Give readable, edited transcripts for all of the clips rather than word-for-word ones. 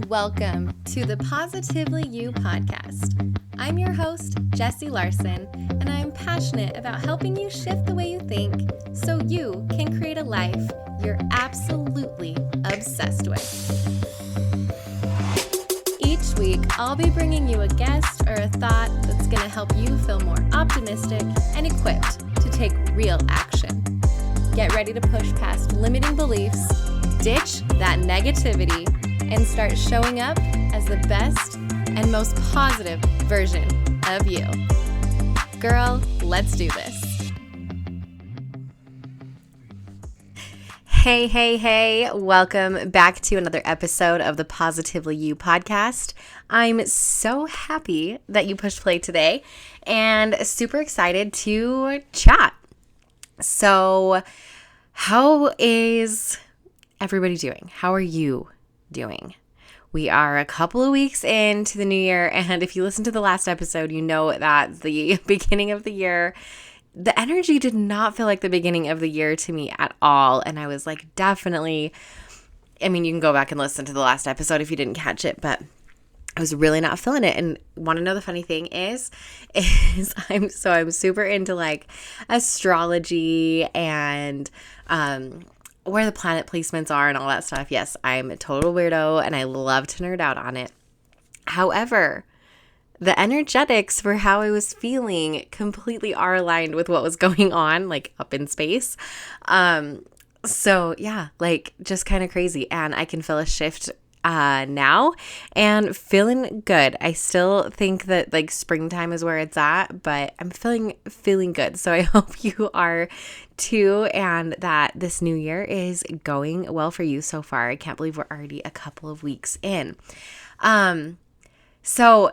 Welcome to the Positively You podcast. I'm your host, Jessie Larson, and I'm passionate about helping you shift the way you think so you can create a life you're absolutely obsessed with. Each week, I'll be bringing you a guest or a thought that's going to help you feel more optimistic and equipped to take real action. Get ready to push past limiting beliefs, ditch that negativity, and start showing up as the best and most positive version of you. Girl, let's do this. Hey, welcome back to another episode of the Positively You podcast. I'm so happy that you pushed play today and super excited to chat. So, how is everybody doing? How are you doing? We are a couple of weeks into the new year, and if you listen to the last episode, you know that the beginning of the year, the energy did not feel like the beginning of the year to me at all. And I was like, definitely, you can go back and listen to the last episode if you didn't catch it, but I was really not feeling it. And want to know the funny thing is I'm super into like astrology and where the planet placements are and all that stuff. Yes, I'm a total weirdo and I love to nerd out on it. However, the energetics for how I was feeling completely are aligned with what was going on, like up in space. So yeah, like just kind of crazy. And I can feel a shift now and feeling good. I still think that like springtime is where it's at, but I'm feeling good. So I hope you are too, and that this new year is going well for you so far. I can't believe we're already a couple of weeks in. So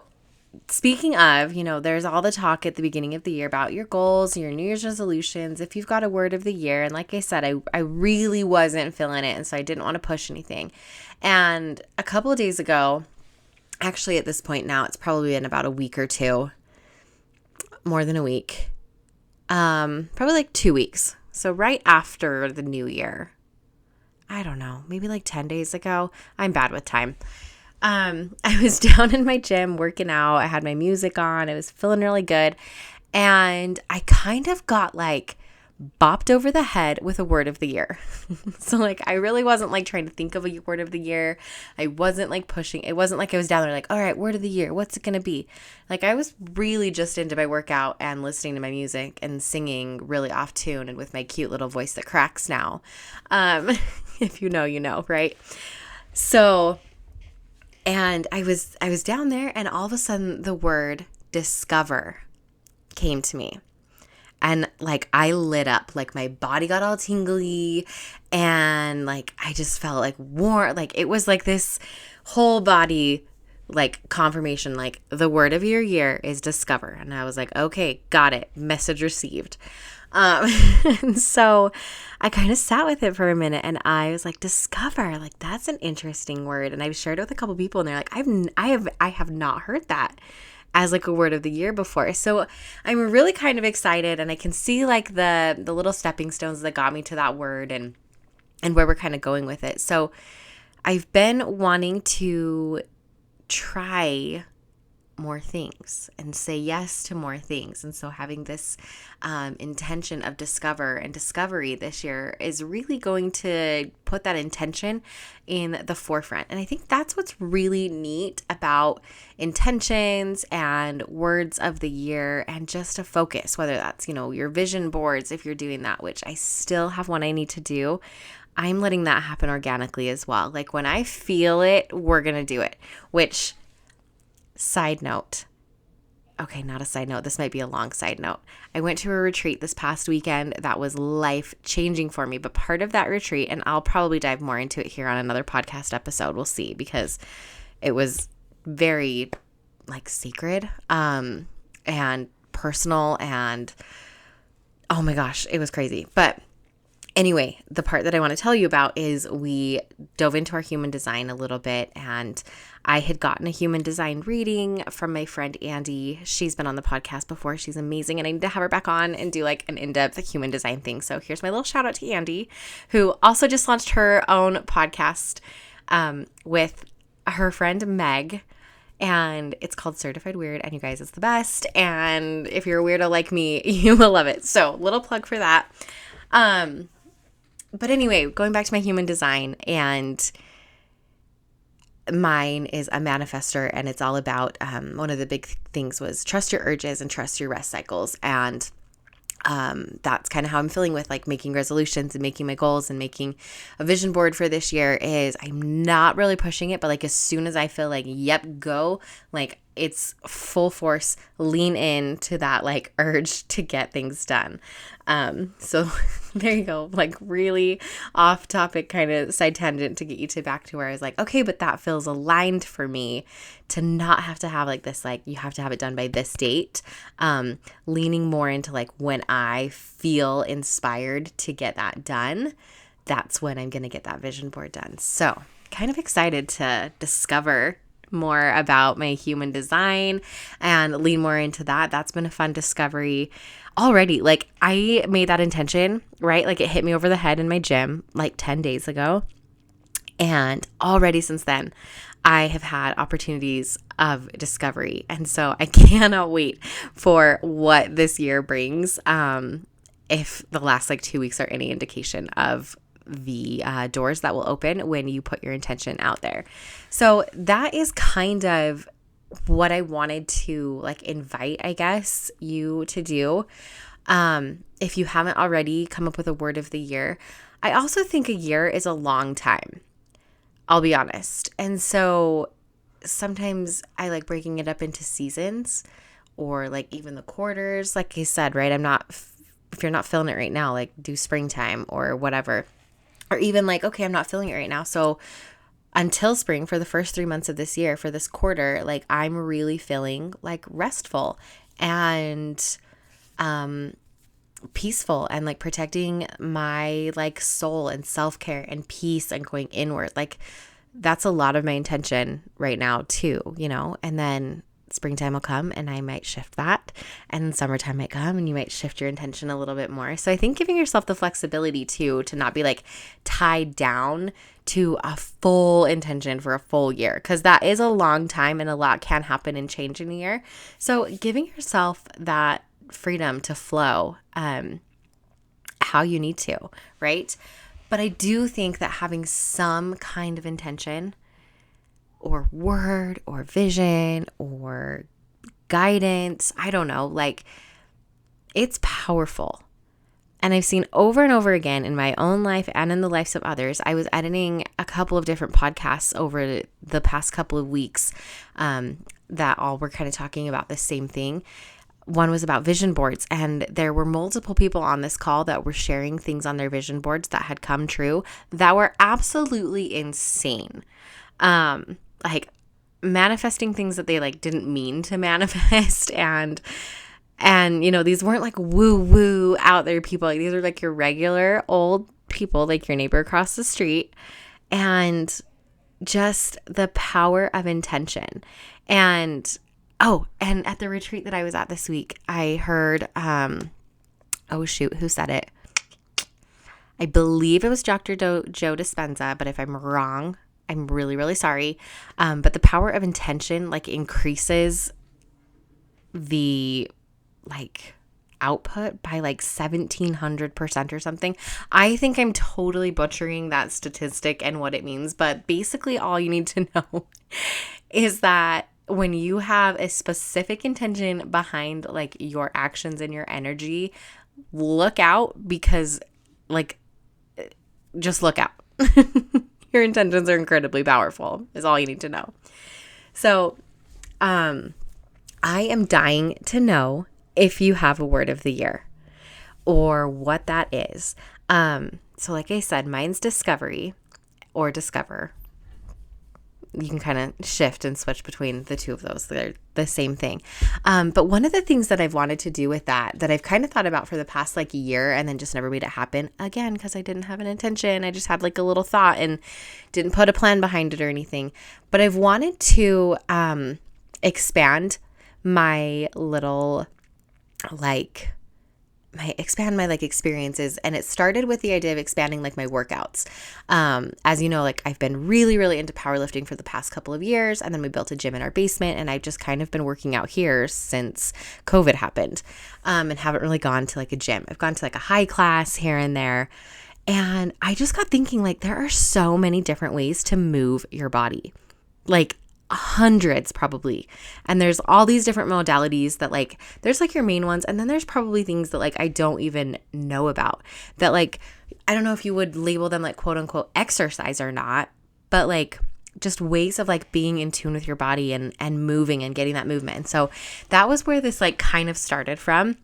speaking of, there's all the talk at the beginning of the year about your goals, your New Year's resolutions, if you've got a word of the year. And like I said, I really wasn't feeling it. And so I didn't want to push anything. And a couple of days ago, actually at this point now, it's probably been about a week or two, more than a week, probably like 2 weeks. So right after the new year, I don't know, maybe like 10 days ago. I'm bad with time. I was down in my gym working out. I had my music on. I was feeling really good. And I kind of got like bopped over the head with a word of the year. So like, I really wasn't like trying to think of a word of the year. I wasn't like pushing. It wasn't like I was down there like, all right, word of the year. What's it going to be? Like I was really just into my workout and listening to my music and singing really off tune and with my cute little voice that cracks now. If you know, you know, right? So, and I was down there and all of a sudden the word discover came to me. And like I lit up, like my body got all tingly and like I just felt like warm. Like it was like this whole body like confirmation, like the word of your year is discover. And I was like, okay, got it. Message received. And so I kind of sat with it for a minute and I was like, discover, like that's an interesting word. And I've shared it with a couple people and they're like, I have not heard that as like a word of the year before. So I'm really kind of excited and I can see like the little stepping stones that got me to that word and where we're kind of going with it. So I've been wanting to try more things and say yes to more things. And so having this intention of discover and discovery this year is really going to put that intention in the forefront. And I think that's what's really neat about intentions and words of the year and just a focus, whether that's, your vision boards, if you're doing that, which I still have one I need to do. I'm letting that happen organically as well. Like when I feel it, we're going to do it, which side note. Okay, not a side note. This might be a long side note. I went to a retreat this past weekend that was life-changing for me. But part of that retreat, and I'll probably dive more into it here on another podcast episode, we'll see, because it was very like sacred and personal and oh my gosh, it was crazy. But anyway, the part that I want to tell you about is we dove into our human design a little bit, and I had gotten a human design reading from my friend Andy. She's been on the podcast before. She's amazing, and I need to have her back on and do like an in-depth human design thing. So here's my little shout out to Andy, who also just launched her own podcast with her friend Meg, and it's called Certified Weird, and you guys, it's the best. And if you're a weirdo like me, you will love it. So little plug for that. But anyway, going back to my human design, and mine is a manifester, and it's all about, one of the big things was trust your urges and trust your rest cycles. And that's kind of how I'm feeling with like making resolutions and making my goals and making a vision board for this year. Is I'm not really pushing it, but like as soon as I feel like, yep, go, like it's full force, lean in to that like urge to get things done. So there you go, like really off topic kind of side tangent to get you to back to where I was like, okay, but that feels aligned for me to not have to have like this, like you have to have it done by this date. Leaning more into like when I feel inspired to get that done, that's when I'm going to get that vision board done. So kind of excited to discover more about my human design and lean more into that. That's been a fun discovery already. Like I made that intention, right? Like it hit me over the head in my gym like 10 days ago. And already since then, I have had opportunities of discovery. And so I cannot wait for what this year brings. If the last like 2 weeks are any indication of the doors that will open when you put your intention out there. So that is kind of what I wanted to like invite, I guess, you to do. If you haven't already come up with a word of the year, I also think a year is a long time. I'll be honest. And so sometimes I like breaking it up into seasons or like even the quarters. Like I said, right? If you're not feeling it right now, like do springtime or whatever. Or even like, okay, I'm not feeling it right now. So until spring, for the first 3 months of this year, for this quarter, like I'm really feeling like restful and peaceful and like protecting my like soul and self-care and peace and going inward. Like that's a lot of my intention right now too, you know. And then springtime will come and I might shift that, and then summertime might come and you might shift your intention a little bit more. So I think giving yourself the flexibility too, to not be like tied down to a full intention for a full year, because that is a long time and a lot can happen and change in a year. So giving yourself that freedom to flow how you need to, right? But I do think that having some kind of intention or word or vision or guidance, I don't know, like it's powerful. And I've seen over and over again in my own life and in the lives of others. I was editing a couple of different podcasts over the past couple of weeks that all were kind of talking about the same thing. One was about vision boards, and there were multiple people on this call that were sharing things on their vision boards that had come true that were absolutely insane. Like manifesting things that they like didn't mean to manifest, and you know, these weren't like woo woo out there people. Like these are like your regular old people, like your neighbor across the street, and just the power of intention. And and at the retreat that I was at this week, I heard, oh shoot, who said it? I believe it was Dr. Joe Dispenza, but if I'm wrong, I'm really, really sorry. But the power of intention like increases the like output by like 1,700% or something. I think I'm totally butchering that statistic and what it means, but basically all you need to know is that when you have a specific intention behind like your actions and your energy, look out, because like just look out. Your intentions are incredibly powerful is all you need to know. So I am dying to know if you have a word of the year or what that is. So like I said, mine's discovery or discover. You can kind of shift and switch between the two of those. They're the same thing. But one of the things that I've wanted to do with that I've kind of thought about for the past like year and then just never made it happen, again, because I didn't have an intention. I just had like a little thought and didn't put a plan behind it or anything. But I've wanted to expand my little like my like experiences. And it started with the idea of expanding like my workouts. As you know, like I've been really, really into powerlifting for the past couple of years. And then we built a gym in our basement, and I've just kind of been working out here since COVID happened. And haven't really gone to like a gym. I've gone to like a high class here and there. And I just got thinking, like, there are so many different ways to move your body, like hundreds probably. And there's all these different modalities that like, there's like your main ones. And then there's probably things that like I don't even know about that, like, I don't know if you would label them like quote unquote exercise or not, but like just ways of like being in tune with your body and moving and getting that movement. And so that was where this like kind of started from.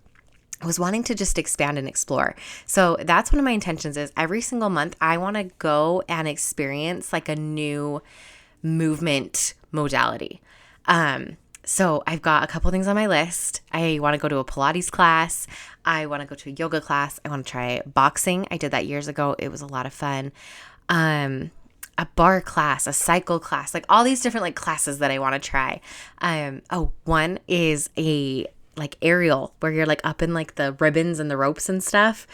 I was wanting to just expand and explore. So that's one of my intentions is every single month I want to go and experience like a new movement modality. So I've got a couple things on my list. I want to go to a Pilates class. I want to go to a yoga class. I want to try boxing. I did that years ago. It was a lot of fun. A bar class, a cycle class, like all these different like classes that I want to try. One is a like aerial where you're like up in like the ribbons and the ropes and stuff.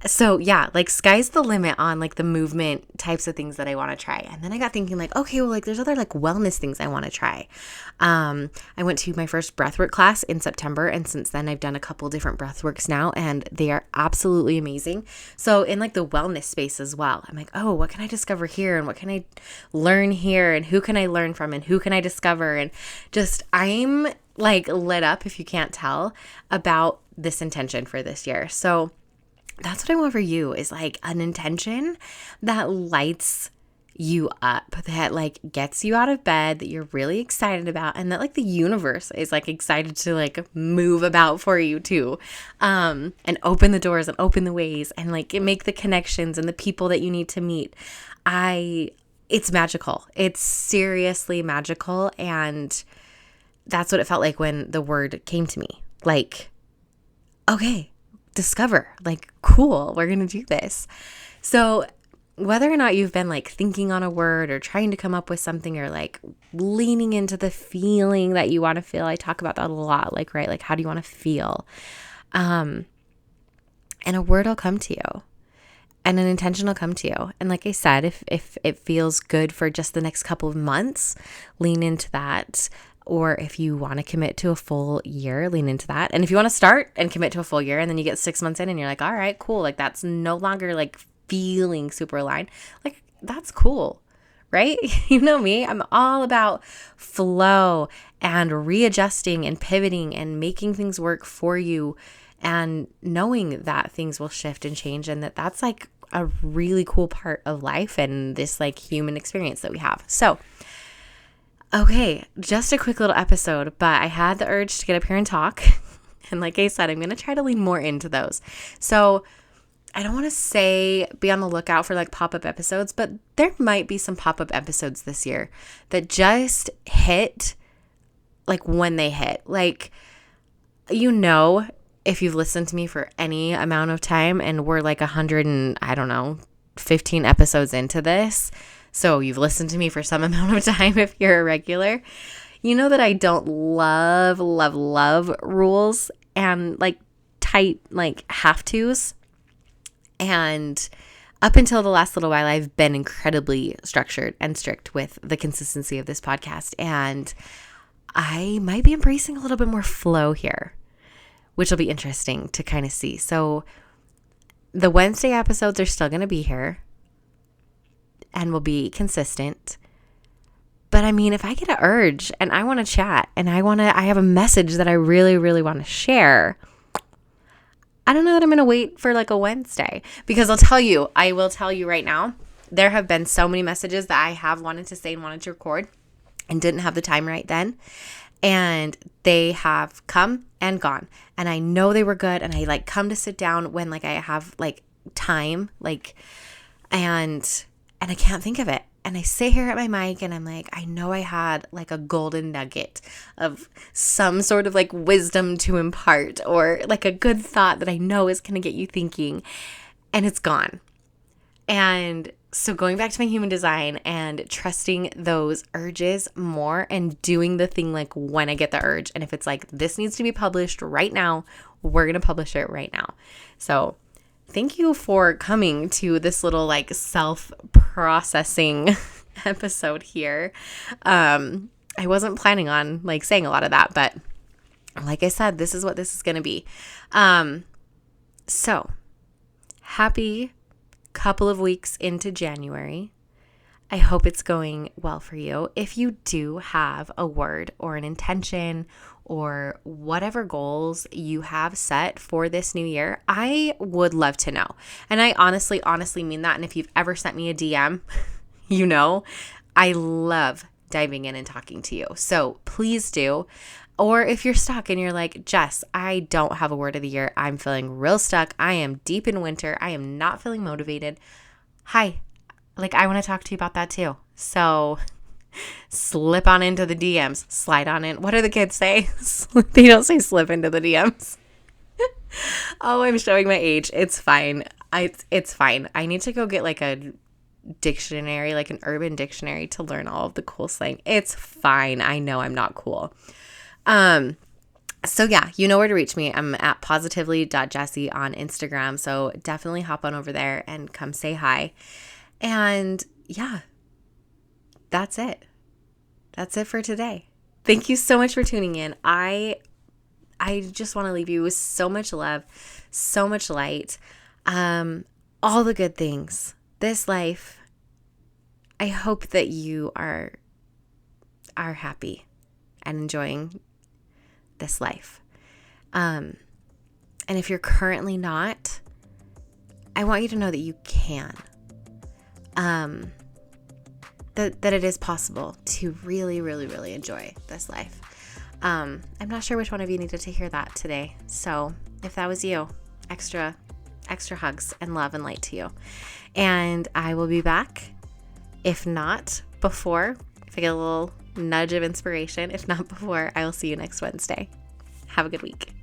So yeah, like sky's the limit on like the movement types of things that I want to try. And then I got thinking like, okay, well, like there's other like wellness things I want to try. I went to my first breathwork class in September. And since then I've done a couple different breathworks now, and they are absolutely amazing. So in like the wellness space as well, I'm like, oh, what can I discover here? And what can I learn here? And who can I learn from? And who can I discover? And just, I'm like lit up, if you can't tell, about this intention for this year. So that's what I want for you, is like an intention that lights you up, that like gets you out of bed, that you're really excited about, and that like the universe is like excited to like move about for you too, and open the doors and open the ways and like make the connections and the people that you need to meet. It's magical. It's seriously magical. And that's what it felt like when the word came to me. Like, okay, discover, like, cool, we're going to do this. So whether or not you've been like thinking on a word or trying to come up with something, or like leaning into the feeling that you want to feel, I talk about that a lot, like, right? Like, how do you want to feel? And a word will come to you, and an intention will come to you. And like I said, if it feels good for just the next couple of months, lean into that. Or if you want to commit to a full year, lean into that. And if you want to start and commit to a full year, and then you get 6 months in and you're like, all right, cool. Like that's no longer like feeling super aligned. Like that's cool, right? You know me, I'm all about flow and readjusting and pivoting and making things work for you, and knowing that things will shift and change, and that's like a really cool part of life and this like human experience that we have. So okay, just a quick little episode, but I had the urge to get up here and talk. And like I said, I'm going to try to lean more into those. So I don't want to say be on the lookout for like pop-up episodes, but there might be some pop-up episodes this year that just hit like when they hit. Like, you know, if you've listened to me for any amount of time, and we're like 15 episodes into this, so you've listened to me for some amount of time if you're a regular, you know that I don't love rules and like tight like have-tos. And up until the last little while, I've been incredibly structured and strict with the consistency of this podcast. And I might be embracing a little bit more flow here, which will be interesting to kind of see. So the Wednesday episodes are still going to be here and will be consistent. But I mean, if I get an urge and I want to chat and I have a message that I really, really want to share, I don't know that I'm going to wait for like a Wednesday, because I will tell you right now, there have been so many messages that I have wanted to say and wanted to record and didn't have the time right then. And they have come and gone. And I know they were good. And I like come to sit down when like I have like time, like, and I can't think of it. And I sit here at my mic and I'm like, I know I had like a golden nugget of some sort of like wisdom to impart, or like a good thought that I know is going to get you thinking, and it's gone. And so going back to my human design and trusting those urges more and doing the thing like when I get the urge. And if it's like, this needs to be published right now, we're going to publish it right now. So thank you for coming to this little like self-processing episode here. I wasn't planning on like saying a lot of that, but like I said, this is what this is going to be. So happy couple of weeks into January. I hope it's going well for you. If you do have a word or an intention or whatever goals you have set for this new year, I would love to know. And I honestly mean that. And if you've ever sent me a DM, you know, I love diving in and talking to you. So please do. Or if you're stuck and you're like, Jess, I don't have a word of the year. I'm feeling real stuck. I am deep in winter. I am not feeling motivated. Hi. Like, I want to talk to you about that too. So slip on into the DMs, slide on in. What do the kids say? They don't say slip into the DMs. Oh, I'm showing my age. It's fine. It's fine. I need to go get like a dictionary, like an urban dictionary to learn all of the cool slang. It's fine. I know I'm not cool. So yeah, you know where to reach me. I'm at positively.jessie on Instagram. So definitely hop on over there and come say hi. And yeah, that's it. That's it for today. Thank you so much for tuning in. I just want to leave you with so much love, so much light, all the good things. This life, I hope that you are happy and enjoying this life. And if you're currently not, I want you to know that you can. That it is possible to really, really, really enjoy this life. I'm not sure which one of you needed to hear that today. So if that was you, extra hugs and love and light to you. And I will be back. If not before, if I get a little nudge of inspiration, if not before, I will see you next Wednesday. Have a good week.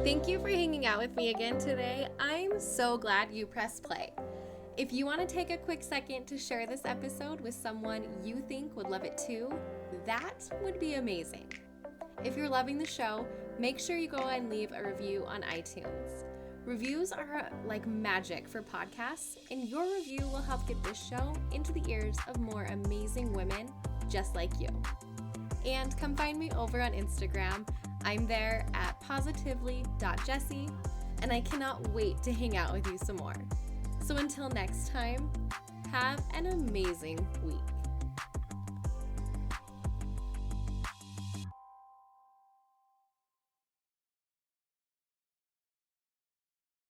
Thank you for hanging out with me again today. I'm so glad you pressed play. If you want to take a quick second to share this episode with someone you think would love it too, that would be amazing. If you're loving the show, make sure you go and leave a review on iTunes. Reviews are like magic for podcasts, and your review will help get this show into the ears of more amazing women just like you. And come find me over on Instagram. I'm there at positively.jessie, and I cannot wait to hang out with you some more. So until next time, have an amazing week.